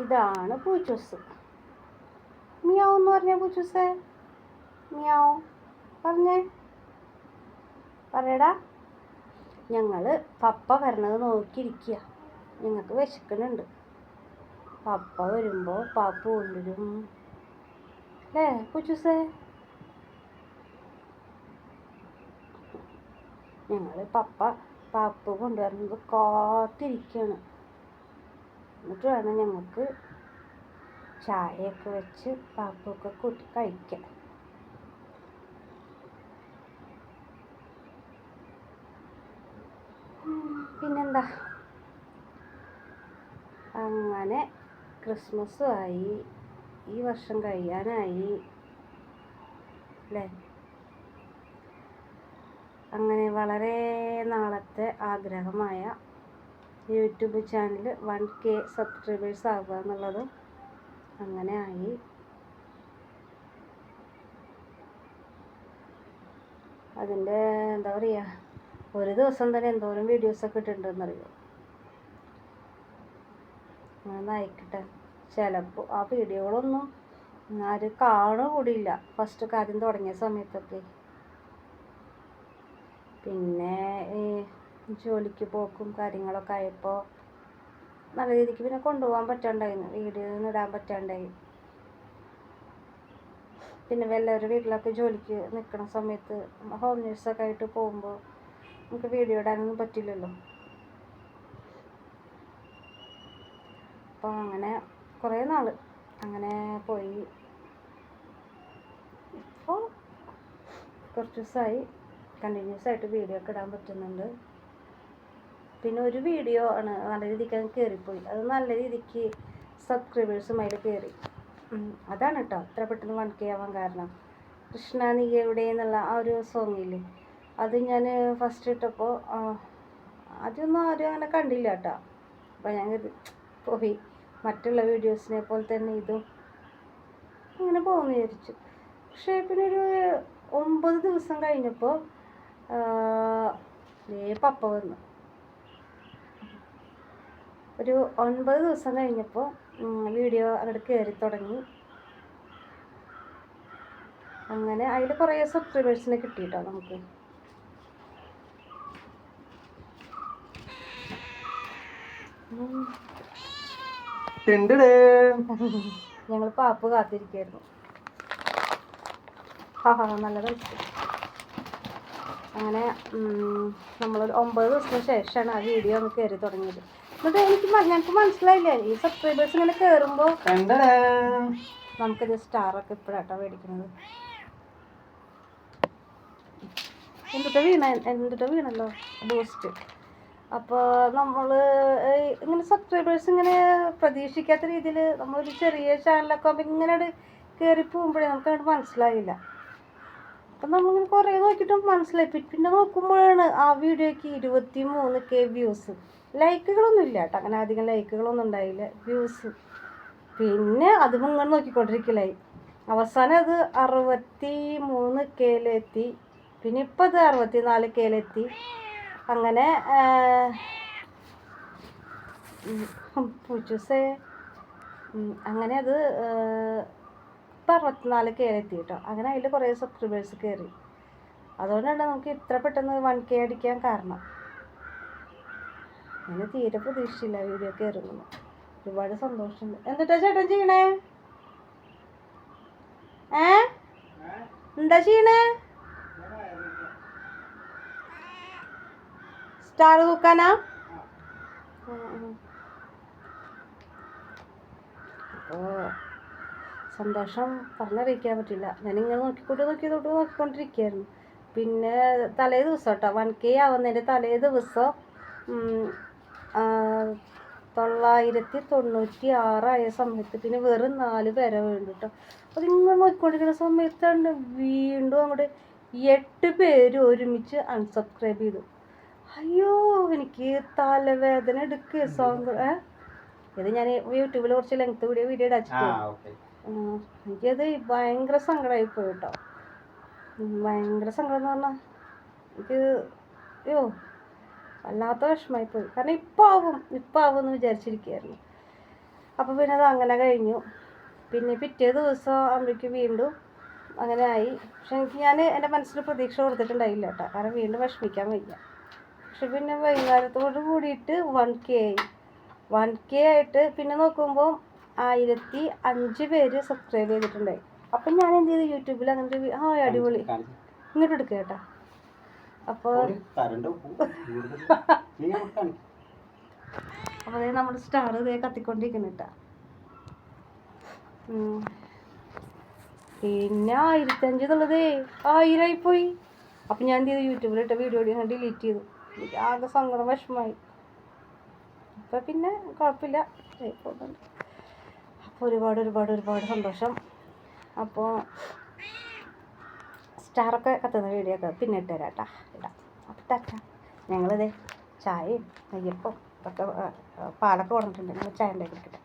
ഇതാണ് പൂച്ചൂസ്. മിയാവ് എന്ന് പറഞ്ഞ പൂച്ചൂസേ, മിയാവ് പറഞ്ഞേ, പറയടാ. ഞങ്ങൾ പപ്പ വരണത് നോക്കിയിരിക്കുക. ഞങ്ങൾക്ക് വിശക്കുന്നുണ്ട്. പപ്പ വരുമ്പോൾ പാപ്പ കൊണ്ടുവരും അല്ലേ പൂച്ചൂസേ? ഞങ്ങൾ പാപ്പ കൊണ്ടുവരുന്നത് കാത്തിരിക്കുകയാണ്. എന്നിട്ട് വേണം ഞങ്ങൾക്ക് ചായയൊക്കെ വെച്ച് പാപ്പൊക്കെ കൂട്ടി കഴിക്കാൻ. പിന്നെന്താ, അങ്ങനെ ക്രിസ്മസും ആയി, ഈ വർഷം കഴിയാനായി അല്ലേ? അങ്ങനെ വളരെ നാളത്തെ ആഗ്രഹമായ യൂട്യൂബ് ചാനൽ 1K സബ്സ്ക്രൈബേഴ്സ് ആവുക എന്നുള്ളതും അങ്ങനെ ആയി. അതിൻ്റെ എന്താ പറയുക, ഒരു ദിവസം തന്നെ എന്തോരം വീഡിയോസൊക്കെ ഇട്ടിട്ടുണ്ടെന്നറിയോ? അങ്ങനെ അയക്കട്ടെ. ചിലപ്പോൾ ആ വീഡിയോകളൊന്നും ആരും കാണുക കൂടിയില്ല ഫസ്റ്റ് കാര്യം തുടങ്ങിയ സമയത്തൊക്കെ. പിന്നെ ഈ ജോലിക്ക് പോക്കും കാര്യങ്ങളൊക്കെ ആയപ്പോൾ നല്ല രീതിക്ക് പിന്നെ കൊണ്ടുപോകാൻ പറ്റാണ്ടായിരുന്നു, വീഡിയോ ഒന്നും ഇടാൻ പറ്റാണ്ടായി. പിന്നെ വല്ലവരുടെ വീട്ടിലൊക്കെ ജോലിക്ക് നിൽക്കുന്ന സമയത്ത് ഹോം നേഴ്സൊക്കെ ആയിട്ട് പോകുമ്പോൾ നമുക്ക് വീഡിയോ ഇടാനൊന്നും പറ്റില്ലല്ലോ. അപ്പോൾ അങ്ങനെ കുറേ നാൾ അങ്ങനെ പോയി. ഇപ്പോൾ കുറച്ച് ദിവസമായി കണ്ടിന്യൂസ് ആയിട്ട് വീഡിയോ ഒക്കെ ഇടാൻ പറ്റുന്നുണ്ട്. പിന്നെ ഒരു വീഡിയോ ആണ് നല്ല രീതിക്ക് അത് കയറിപ്പോയി. അത് നല്ല രീതിക്ക് സബ്സ്ക്രൈബേഴ്സും അതിൽ കയറി. അതാണ് കേട്ടോ അത്ര പെട്ടെന്ന് 1K ആവാൻ കാരണം. കൃഷ്ണ നീ എവിടെ എന്നുള്ള ആ ഒരു സോങ്ങില്ലേ, അത് ഞാൻ ഫസ്റ്റ് ഇട്ടപ്പോൾ ആദ്യമൊന്നും ആരും അങ്ങനെ കണ്ടില്ല കേട്ടോ. അപ്പോൾ ഞാൻ പോയി മറ്റുള്ള വീഡിയോസിനെ പോലെ തന്നെ ഇതും അങ്ങനെ പോകുമെന്ന് വിചാരിച്ചു. പക്ഷേ പിന്നെ ഒരു 9 ദിവസം കഴിഞ്ഞപ്പോൾ പപ്പ വന്നു. ഒരു 9 ദിവസം കഴിഞ്ഞപ്പോൾ വീഡിയോ അങ്ങോട്ട് കയറി തുടങ്ങി. അങ്ങനെ അതിൽ കുറേ സബ്സ്ക്രൈബേഴ്സിനെ കിട്ടിയിട്ടോ നമുക്ക്. ഞങ്ങൾ പാപ്പ് കാത്തിരിക്കായിരുന്നു. നല്ല കഴിച്ചു. അങ്ങനെ നമ്മളൊരു 9 ദിവസത്തിന് ശേഷമാണ് ആ വീഡിയോ ഒന്ന് കയറി തുടങ്ങിയത്. എന്നിട്ട് ഞങ്ങൾക്ക് മനസ്സിലായില്ല, ഈ സബ്സ്ക്രൈബേഴ്സ് ഇങ്ങനെ കയറുമ്പോൾ നമുക്കിത് സ്റ്റാറൊക്കെ ഇപ്പോഴാട്ടോ മേടിക്കുന്നത്. എന്തിട്ടോ വീണല്ലോ ബൂസ്റ്റ്. അപ്പോൾ നമ്മൾ ഇങ്ങനെ സബ്സ്ക്രൈബേഴ്സ് ഇങ്ങനെ പ്രതീക്ഷിക്കാത്ത രീതിയിൽ നമ്മളൊരു ചെറിയ ചാനലൊക്കെ ആകുമ്പോൾ ഇങ്ങനെ കയറി പോകുമ്പോഴേ നമുക്കങ്ങോട്ട് മനസ്സിലായില്ല. അപ്പം നമ്മളിങ്ങനെ കുറേ നോക്കിയിട്ടും മനസ്സിലായി. പിന്നെ നോക്കുമ്പോഴാണ് ആ വീഡിയോയ്ക്ക് 23K വ്യൂസ്. ലൈക്കുകളൊന്നും ഇല്ല കേട്ടോ, അങ്ങനെ അധികം ലൈക്കുകളൊന്നും ഉണ്ടായില്ല, വ്യൂസ്. പിന്നെ അതും ഇങ്ങനെ നോക്കിക്കൊണ്ടിരിക്കലായി. അവസാനം അത് 63Kയിലെത്തി. പിന്നെ ഇപ്പം അത് 64Kയിലെത്തി. അങ്ങനെ പൂച്ചൂസേ അങ്ങനെ അത് ഇപ്പം 64Kയിലെത്തി കേട്ടോ. അങ്ങനെ അതിൽ കുറേ സബ്സ്ക്രൈബേഴ്സ് കയറി. അതുകൊണ്ടാണ് നമുക്ക് ഇത്ര പെട്ടെന്ന് 1K അടിക്കാൻ കാരണം. അങ്ങനെ തീരെ പ്രതീക്ഷിച്ചില്ല വീഡിയോ കയറുന്നു. ഒരുപാട് സന്തോഷമുണ്ട്. എന്നിട്ടാ ചേട്ടൻ ചെയ്യണേ? എന്താ ചെയ്യണേ? സ്റ്റാർ തൂക്കാനാ? സന്തോഷം പറഞ്ഞറിയിക്കാൻ പറ്റില്ല. ഞാനിങ്ങനെ നോക്കിക്കൊണ്ടിരിക്കുകയായിരുന്നു. പിന്നെ തലേ ദിവസം കേട്ടോ 1K ആവുന്നതിൻ്റെ തലേ ദിവസം 996 ആയ സമയത്ത് പിന്നെ വെറും 4 പേരെ വേണ്ടു കേട്ടോ. അതിങ്ങനെ നോക്കിക്കൊണ്ടിരിക്കുന്ന സമയത്താണ് വീണ്ടും അങ്ങോട്ട് 8 പേര് ഒരുമിച്ച് അൺസബ്സ്ക്രൈബ് ചെയ്തു. അയ്യോ, എനിക്ക് തലവേദന എടുക്കുക. ഇത് ഞാൻ യൂട്യൂബിൽ കുറച്ച് ലെങ്ത് കൂടിയ വീഡിയോ ഇടാച്ചിട്ട് എനിക്കത് ഭയങ്കര സങ്കടമായി പോയി കേട്ടോ. ഭയങ്കര സങ്കടം എന്ന് പറഞ്ഞാൽ എനിക്ക് വല്ലാത്ത വിഷമമായി പോയി. കാരണം ഇപ്പം ആവും എന്ന് വിചാരിച്ചിരിക്കുകയായിരുന്നു. അപ്പോൾ പിന്നെ അത് അങ്ങനെ കഴിഞ്ഞു. പിന്നെ പിറ്റേ ദിവസം ആകുമ്പോഴേക്കും വീണ്ടും അങ്ങനെ ആയി. പക്ഷെ ഞാൻ എൻ്റെ മനസ്സിൽ പ്രതീക്ഷ കൊടുത്തിട്ടുണ്ടായില്ല കേട്ടോ, കാരണം വീണ്ടും വിഷമിക്കാൻ വയ്യ. പക്ഷെ പിന്നെ വൈകുന്നേരത്തോട് കൂടിയിട്ട് 1K ആയി. 1K ആയിട്ട് പിന്നെ നോക്കുമ്പോൾ 1005 പേര് സബ്സ്ക്രൈബ് ചെയ്തിട്ടുണ്ടായി. അപ്പം ഞാൻ എന്ത് ചെയ്തു, യൂട്യൂബിൽ അങ്ങനത്തെ അടിപൊളി ഇങ്ങോട്ട് എടുക്കുക കേട്ടോ. അപ്പോൾ അതേ നമ്മുടെ സ്റ്റാർ ഇതേ കത്തിക്കൊണ്ടിരിക്കുന്നു കേട്ടോ. പിന്നെ 1005 എന്നുള്ളത് 1000 ആയിപ്പോയി. അപ്പം ഞാൻ എന്ത് ചെയ്തു, യൂട്യൂബിലിട്ട വീഡിയോ ഞാൻ ഡിലീറ്റ് ചെയ്തു. എനിക്ക് ആകെ സങ്കടം വിഷമമായി. അപ്പം പിന്നെ കുഴപ്പമില്ല, പോകുന്നുണ്ട്. അപ്പോൾ ഒരുപാട് സന്തോഷം. അപ്പോൾ സ്റ്റാറൊക്കെ കത്തുന്ന വീഡിയോ ഒക്കെ പിന്നെ ഇട്ട് തരാം കേട്ടോ, ഇടാം. അപ്പം തരാം. ഞങ്ങളിതേ ചായയും നെയ്യപ്പം ഒക്കെ പാലൊക്കെ കൊണ്ടിട്ടുണ്ട്. ഞങ്ങൾ ചായ ഉണ്ടാക്കി കൊടുക്കട്ടെ.